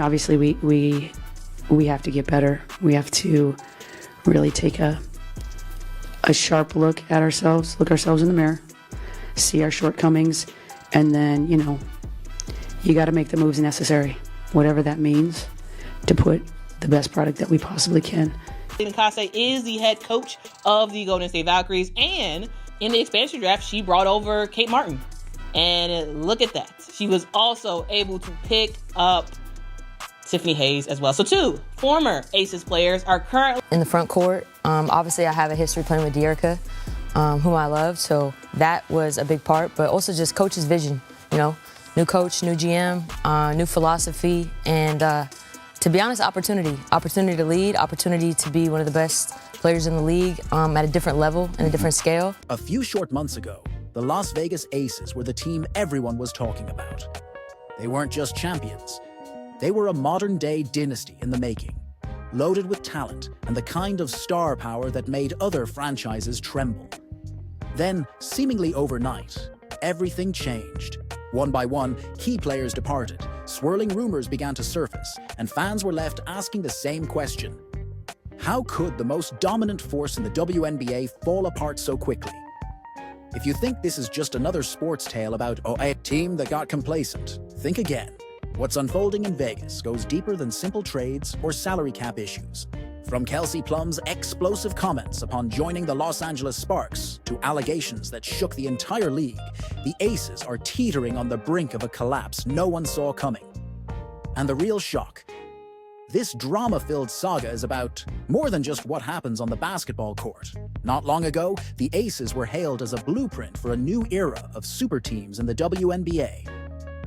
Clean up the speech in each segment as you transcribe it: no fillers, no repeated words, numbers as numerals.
Obviously, we have to get better. We have to really take a sharp look at ourselves, look ourselves in the mirror, see our shortcomings, and then, you got to make the moves necessary, whatever that means, to put the best product that we possibly can. Kelsey is the head coach of the Golden State Valkyries, and in the expansion draft, she brought over Kate Martin. And look at that. She was also able to pick up Tiffany Hayes as well. So 2 former ACES players are currently in the front court. Obviously, I have a history playing with Dearica, whom I love, so that was a big part, but also just coach's vision, new coach, new GM, new philosophy, and to be honest, opportunity to lead, opportunity to be one of the best players in the league at a different level and a different scale. A few short months ago, the Las Vegas Aces were the team everyone was talking about. They weren't just champions. They were a modern-day dynasty in the making, loaded with talent and the kind of star power that made other franchises tremble. Then, seemingly overnight, everything changed. One by one, key players departed, swirling rumors began to surface, and fans were left asking the same question. How could the most dominant force in the WNBA fall apart so quickly? If you think this is just another sports tale about a team that got complacent, think again. What's unfolding in Vegas goes deeper than simple trades or salary cap issues. From Kelsey Plum's explosive comments upon joining the Los Angeles Sparks to allegations that shook the entire league, the Aces are teetering on the brink of a collapse no one saw coming. And the real shock? This drama-filled saga is about more than just what happens on the basketball court. Not long ago, the Aces were hailed as a blueprint for a new era of super teams in the WNBA.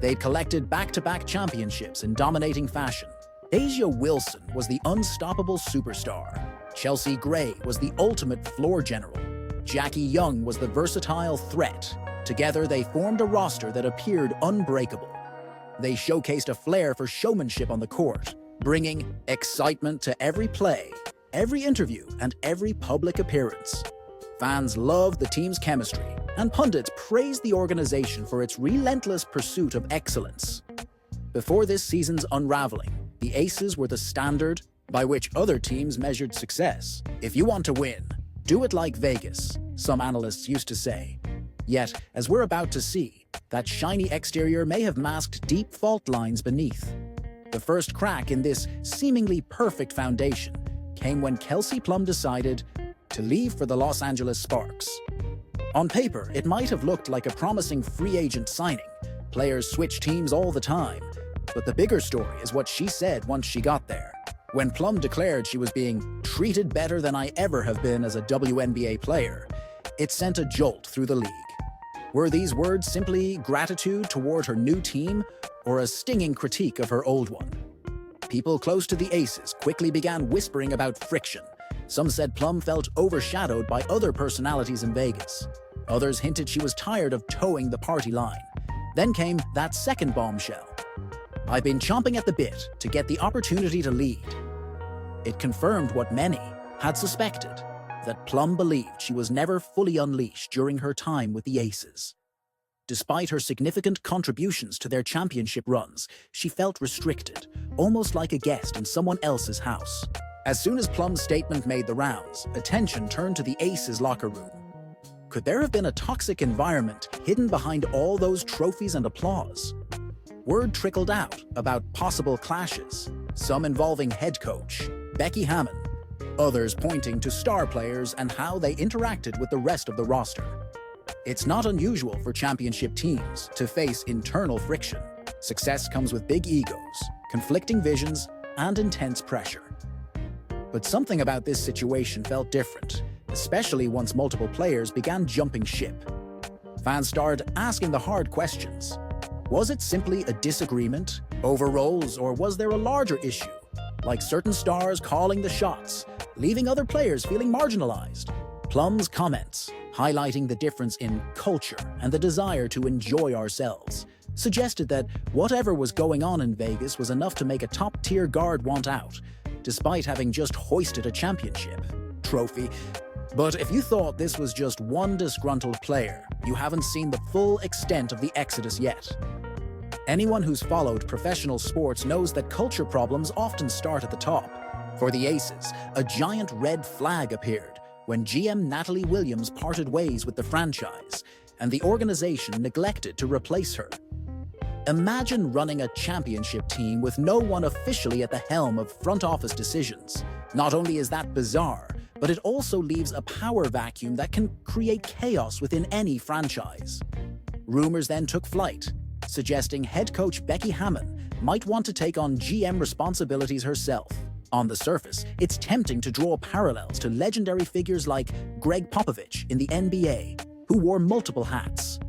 They'd collected back-to-back championships in dominating fashion. A'ja Wilson was the unstoppable superstar. Chelsea Gray was the ultimate floor general. Jackie Young was the versatile threat. Together, they formed a roster that appeared unbreakable. They showcased a flair for showmanship on the court, bringing excitement to every play, every interview, and every public appearance. Fans loved the team's chemistry, and pundits praised the organization for its relentless pursuit of excellence. Before this season's unraveling, the Aces were the standard by which other teams measured success. If you want to win, do it like Vegas, some analysts used to say. Yet, as we're about to see, that shiny exterior may have masked deep fault lines beneath. The first crack in this seemingly perfect foundation came when Kelsey Plum decided to leave for the Los Angeles Sparks. On paper, it might have looked like a promising free agent signing. Players switch teams all the time. But the bigger story is what she said once she got there. When Plum declared she was being treated better than I ever have been as a WNBA player, it sent a jolt through the league. Were these words simply gratitude toward her new team, or a stinging critique of her old one? People close to the Aces quickly began whispering about friction. Some said Plum felt overshadowed by other personalities in Vegas. Others hinted she was tired of towing the party line. Then came that second bombshell. I've been chomping at the bit to get the opportunity to lead. It confirmed what many had suspected, that Plum believed she was never fully unleashed during her time with the Aces. Despite her significant contributions to their championship runs, she felt restricted, almost like a guest in someone else's house. As soon as Plum's statement made the rounds, attention turned to the Aces locker room. Could there have been a toxic environment hidden behind all those trophies and applause? Word trickled out about possible clashes, some involving head coach Becky Hammon, others pointing to star players and how they interacted with the rest of the roster. It's not unusual for championship teams to face internal friction. Success comes with big egos, conflicting visions, and intense pressure. But something about this situation felt different, especially once multiple players began jumping ship. Fans started asking the hard questions. Was it simply a disagreement over roles, or was there a larger issue, like certain stars calling the shots, leaving other players feeling marginalized? Plum's comments, highlighting the difference in culture and the desire to enjoy ourselves, suggested that whatever was going on in Vegas was enough to make a top-tier guard want out, despite having just hoisted a championship trophy. But if you thought this was just one disgruntled player, you haven't seen the full extent of the exodus yet. Anyone who's followed professional sports knows that culture problems often start at the top. For the Aces, a giant red flag appeared when GM Natalie Williams parted ways with the franchise, and the organization neglected to replace her. Imagine running a championship team with no one officially at the helm of front office decisions. Not only is that bizarre, but it also leaves a power vacuum that can create chaos within any franchise. Rumors then took flight, suggesting head coach Becky Hammon might want to take on GM responsibilities herself. On the surface, it's tempting to draw parallels to legendary figures like Greg Popovich in the NBA, who wore multiple hats.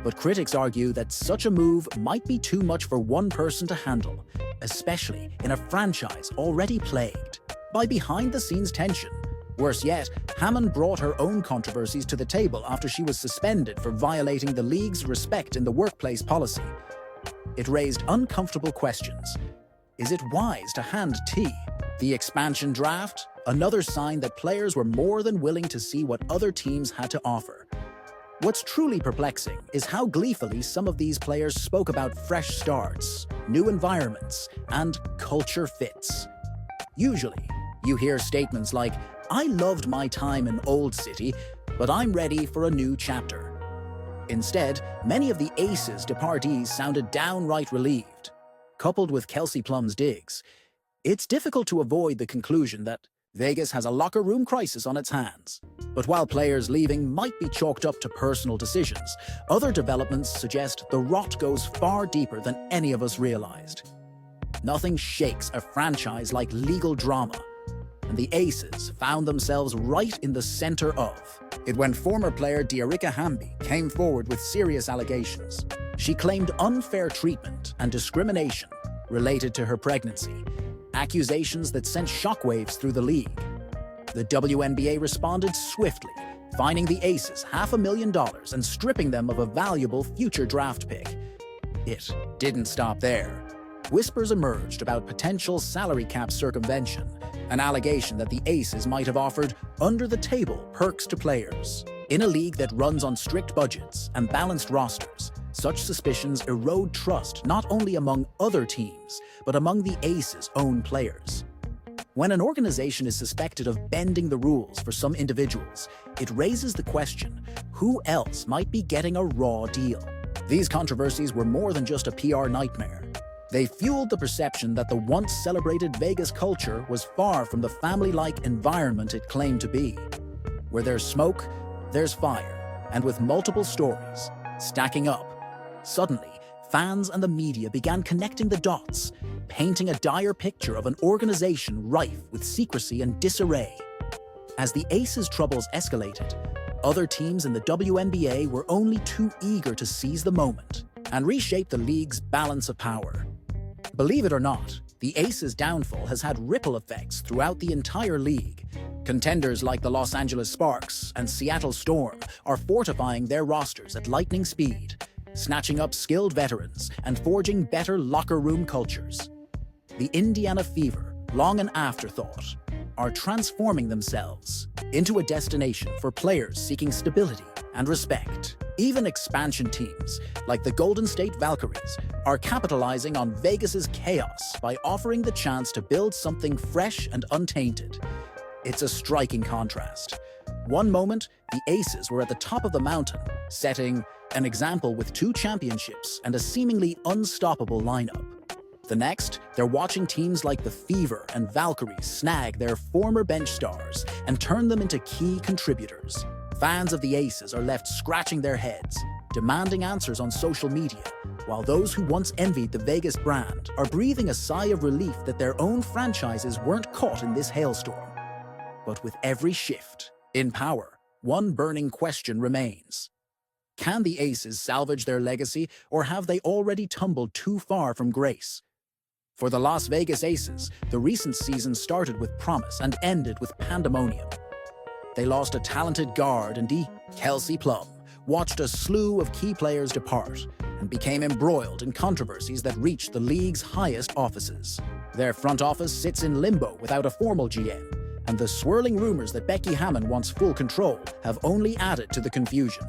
But critics argue that such a move might be too much for one person to handle, especially in a franchise already plagued by behind-the-scenes tension. Worse yet, Hammon brought her own controversies to the table after she was suspended for violating the league's respect in the workplace policy. It raised uncomfortable questions. Is it wise to hand tea? The expansion draft? Another sign that players were more than willing to see what other teams had to offer. What's truly perplexing is how gleefully some of these players spoke about fresh starts, new environments, and culture fits. Usually, you hear statements like, "I loved my time in Old City, but I'm ready for a new chapter." Instead, many of the Aces departees sounded downright relieved. Coupled with Kelsey Plum's digs, it's difficult to avoid the conclusion that Vegas has a locker room crisis on its hands. But while players leaving might be chalked up to personal decisions, other developments suggest the rot goes far deeper than any of us realized. Nothing shakes a franchise like legal drama, and the Aces found themselves right in the center of it when former player Diarika Hamby came forward with serious allegations. She claimed unfair treatment and discrimination related to her pregnancy, accusations that sent shockwaves through the league. The WNBA responded swiftly, fining the Aces $500,000 and stripping them of a valuable future draft pick. It didn't stop there. Whispers emerged about potential salary cap circumvention, an allegation that the Aces might have offered under-the-table perks to players. In a league that runs on strict budgets and balanced rosters, such suspicions erode trust not only among other teams, but among the Aces' own players. When an organization is suspected of bending the rules for some individuals, it raises the question, who else might be getting a raw deal? These controversies were more than just a PR nightmare. They fueled the perception that the once celebrated Vegas culture was far from the family-like environment it claimed to be. Where there's smoke, there's fire, and with multiple stories stacking up, suddenly, fans and the media began connecting the dots, painting a dire picture of an organization rife with secrecy and disarray. As the Aces' troubles escalated, other teams in the WNBA were only too eager to seize the moment and reshape the league's balance of power. Believe it or not, the Aces' downfall has had ripple effects throughout the entire league. Contenders like the Los Angeles Sparks and Seattle Storm are fortifying their rosters at lightning speed, snatching up skilled veterans and forging better locker room cultures. The Indiana Fever, long an afterthought, are transforming themselves into a destination for players seeking stability and respect. Even expansion teams, like the Golden State Valkyries, are capitalizing on Vegas's chaos by offering the chance to build something fresh and untainted. It's a striking contrast. One moment, the Aces were at the top of the mountain, setting an example with 2 championships and a seemingly unstoppable lineup. The next, they're watching teams like the Fever and Valkyries snag their former bench stars and turn them into key contributors. Fans of the Aces are left scratching their heads, demanding answers on social media, while those who once envied the Vegas brand are breathing a sigh of relief that their own franchises weren't caught in this hailstorm. But with every shift in power, one burning question remains. Can the Aces salvage their legacy, or have they already tumbled too far from grace? For the Las Vegas Aces, the recent season started with promise and ended with pandemonium. They lost a talented guard in Kelsey Plum, watched a slew of key players depart, and became embroiled in controversies that reached the league's highest offices. Their front office sits in limbo without a formal GM, and the swirling rumors that Becky Hammon wants full control have only added to the confusion.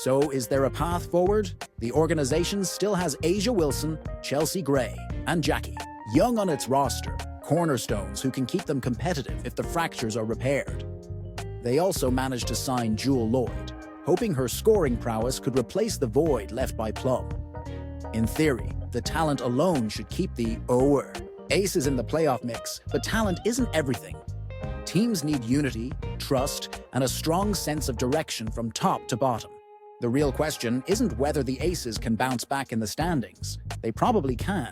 So is there a path forward? The organization still has Asia Wilson, Chelsea Gray, and Jackie, young on its roster, cornerstones who can keep them competitive if the fractures are repaired. They also managed to sign Jewel Lloyd, hoping her scoring prowess could replace the void left by Plum. In theory, the talent alone should keep the Aces in the playoff mix, but talent isn't everything. Teams need unity, trust, and a strong sense of direction from top to bottom. The real question isn't whether the Aces can bounce back in the standings. They probably can.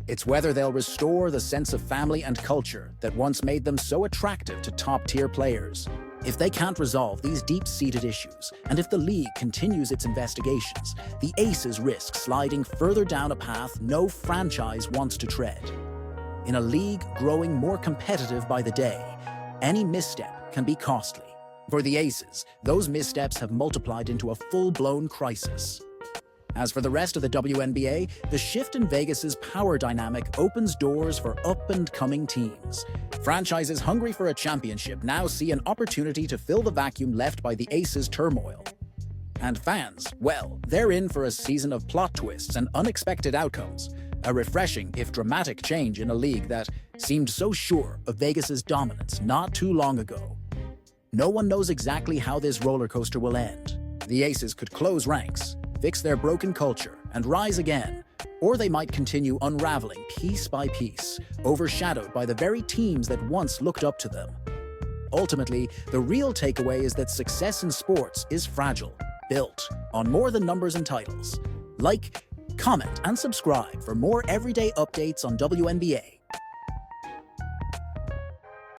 It's whether they'll restore the sense of family and culture that once made them so attractive to top-tier players. If they can't resolve these deep-seated issues, and if the league continues its investigations, the Aces risk sliding further down a path no franchise wants to tread. In a league growing more competitive by the day, any misstep can be costly. For the Aces, those missteps have multiplied into a full-blown crisis. As for the rest of the WNBA, the shift in Vegas's power dynamic opens doors for up-and-coming teams. Franchises hungry for a championship now see an opportunity to fill the vacuum left by the Aces' turmoil. And fans, well, they're in for a season of plot twists and unexpected outcomes. A refreshing, if dramatic, change in a league that seemed so sure of Vegas's dominance not too long ago. No one knows exactly how this roller coaster will end. The Aces could close ranks, fix their broken culture, and rise again. Or they might continue unraveling piece by piece, overshadowed by the very teams that once looked up to them. Ultimately, the real takeaway is that success in sports is fragile, built on more than numbers and titles. Like, comment, and subscribe for more everyday updates on WNBA.